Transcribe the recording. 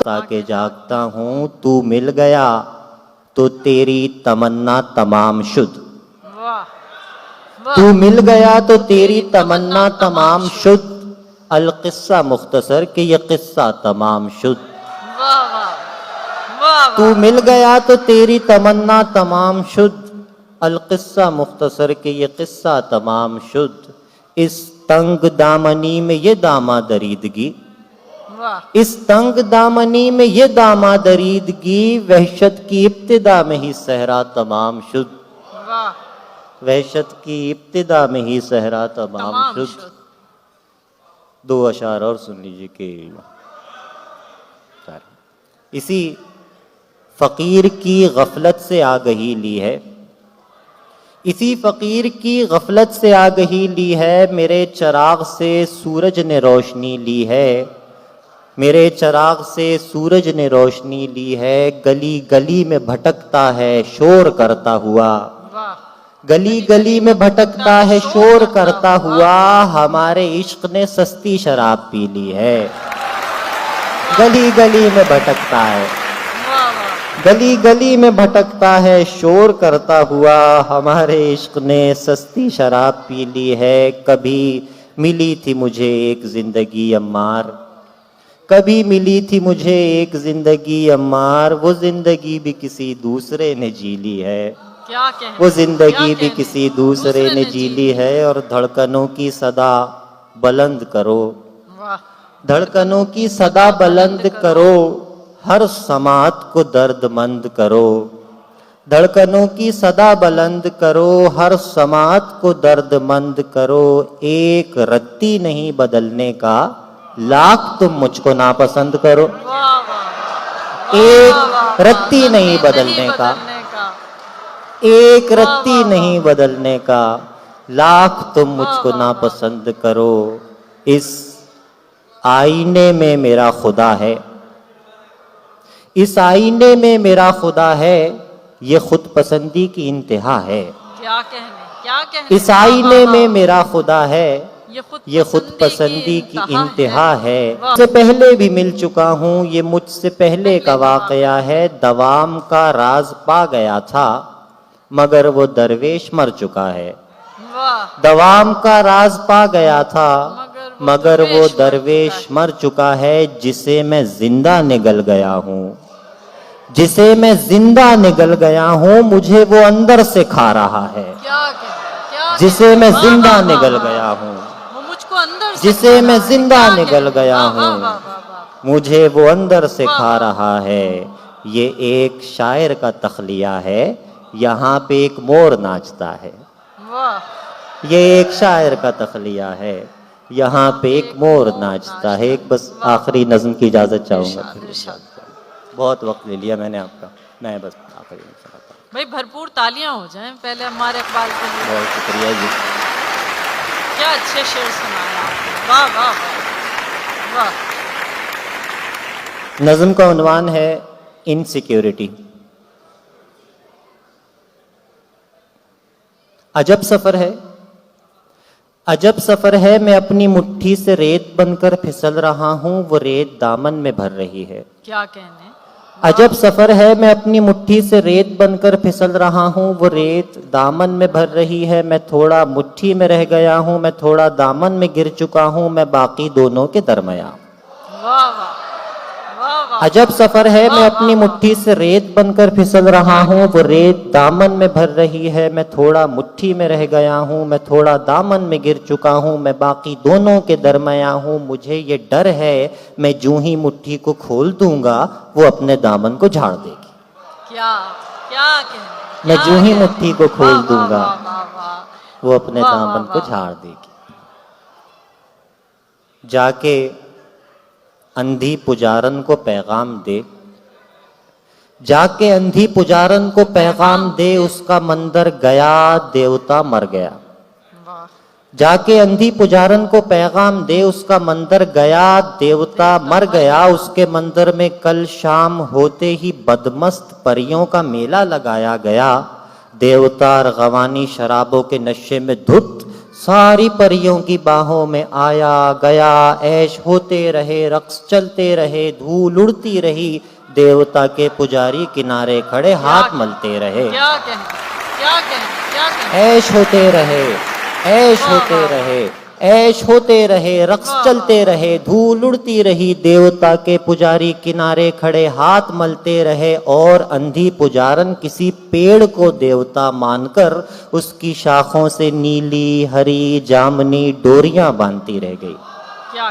सुस्ता के जागता हूँ, तू मिल गया तो तेरी तमन्ना तमाम शुद्ध। तू मिल गया तो तेरी तमन्ना तमाम शुद्ध। अल किस्सा मुख्तसर कि ये किस्सा तमाम शुद्ध। तू मिल गया तो तेरी तमन्ना तमाम शुद्ध। अल किस्सा मुख्तसर कि ये किस्सा तमाम शुद्ध। इस तंग दामनी में ये दामादरीदगी, इस तंग दामनी में ये दामादरीदगी, वहशत की इब्तिदा में ही सहरा तमाम शुद्ध। वहशत की इब्तिदा में ही सहरा तमाम शुद्ध। दो अशार और सुन लीजिए कि इसी फकीर की गफलत से आगही ली है, इसी फकीर की गफलत से आगही ली है। मेरे चिराग से सूरज ने रोशनी ली है, मेरे चिराग से सूरज ने रोशनी ली है। गली गली में भटकता है शोर करता हुआ, गली गली में भटकता है शोर करता हुआ। हमारे इश्क ने सस्ती शराब पी ली है। गली गली में भटकता है, गली गली में भटकता है शोर करता हुआ। हमारे इश्क ने सस्ती शराब पी ली है। कभी मिली थी मुझे एक जिंदगी अम्मार, कभी मिली थी मुझे एक जिंदगी अम्मार। वो जिंदगी भी किसी दूसरे ने जी ली है, क्या कहने, वो जिंदगी भी किसी दूसरे ने जी ली है। और धड़कनों की सदा बुलंद करो, धड़कनों की सदा बुलंद करो। हर समात को दर्दमंद करो, धड़कनों की सदा बुलंद करो। हर समात को दर्दमंद करो। एक रत्ती नहीं बदलने का, लाख तुम मुझको नापसंद करो। एक रत्ती नहीं बदलने का, एक रत्ती नहीं बदलने का, लाख तुम मुझको नापसंद करो। इस आईने में मेरा खुदा है, इस आईने में मेरा खुदा है। ये खुद पसंदी की इंतहा है, क्या कहने, क्या कहने। इस आईने में मेरा खुदा है, ये खुद पसंदी की इंतहा है। इससे पहले भी मिल चुका हूँ, ये मुझसे पहले का वाकया है। दवाम का राज पा गया था मगर वो दरवेश मर चुका है। दवाम का राज पा गया था मगर वो दरवेश मर चुका है। जिसे मैं जिंदा निगल गया हूँ, जिसे मैं जिंदा निगल गया हूँ, मुझे वो अंदर से खा रहा है। जिसे मैं जिंदा निगल गया हूँ, जिसे मैं जिंदा निगल गया हूँ, मुझे वो अंदर से खा रहा है। ये एक शायर का तख्लिया है, यहाँ पे एक मोर नाचता है। ये एक शायर का तख्लिया है, यहाँ पे एक मोर नाचता है। एक बस आखिरी नज़्म की इजाज़त चाहूँगा, बहुत वक्त ले लिया मैंने आपका। मैं बस आखिरी भाई भरपूर तालियां हो जाएं पहले हमारे इकबाल के लिए। बहुत शुक्रिया जी, क्या अच्छे शेर सुनाए आपने, वाह वाह वाह। नज़्म का उन्वान है इनसिक्योरिटी। अजब सफ़र है, अजब सफ़र है, मैं अपनी मुट्ठी से रेत बनकर फिसल रहा हूँ, वो रेत दामन में भर रही है। क्या कहने, अजब सफ़र है, मैं अपनी मुट्ठी से रेत बनकर फिसल रहा हूँ, वो रेत दामन में भर रही है। मैं थोड़ा मुट्ठी में रह गया हूँ, मैं थोड़ा दामन में गिर चुका हूँ, मैं बाकी दोनों के दरमियाँ। अजब सफ़र है, मैं अपनी मुट्ठी से रेत बनकर फिसल रहा हूँ, वो रेत दामन में भर रही है। मैं थोड़ा मुट्ठी में रह गया हूँ, मैं थोड़ा दामन में गिर चुका हूँ, मैं बाकी दोनों के दरमियाँ हूँ। मुझे ये डर है मैं जूं ही मुट्ठी को खोल दूंगा वो अपने दामन को झाड़ देगी। क्या क्या कहने, मैं जूं ही मुट्ठी को खोल दूंगा वो अपने दामन को झाड़ देगी। जाके अंधी पुजारन को पैगाम दे, जाके अंधी पुजारन को पैगाम दे, उसका मंदिर गया देवता मर गया। जाके अंधी पुजारन को पैगाम दे, उसका मंदिर गया देवता मर गया। उसके मंदिर में कल शाम होते ही बदमस्त परियों का मेला लगाया गया। देवता अरगवानी शराबों के नशे में धुत सारी परियों की बाहों में आया गया, ऐश होते रहे, रक्स चलते रहे, धूल उड़ती रही, देवता के पुजारी किनारे खड़े हाथ मलते रहे। क्या कहें, क्या कहें, क्या कहें। ऐश होते रहे, ऐश होते रहे, ऐश होते रहे, रक्स चलते रहे, धूल उड़ती रही, देवता के पुजारी किनारे खड़े हाथ मलते रहे, और अंधी पुजारन किसी पेड़ को देवता मानकर उसकी शाखों से नीली, हरी, जामनी डोरियां बांधती रह गई। क्या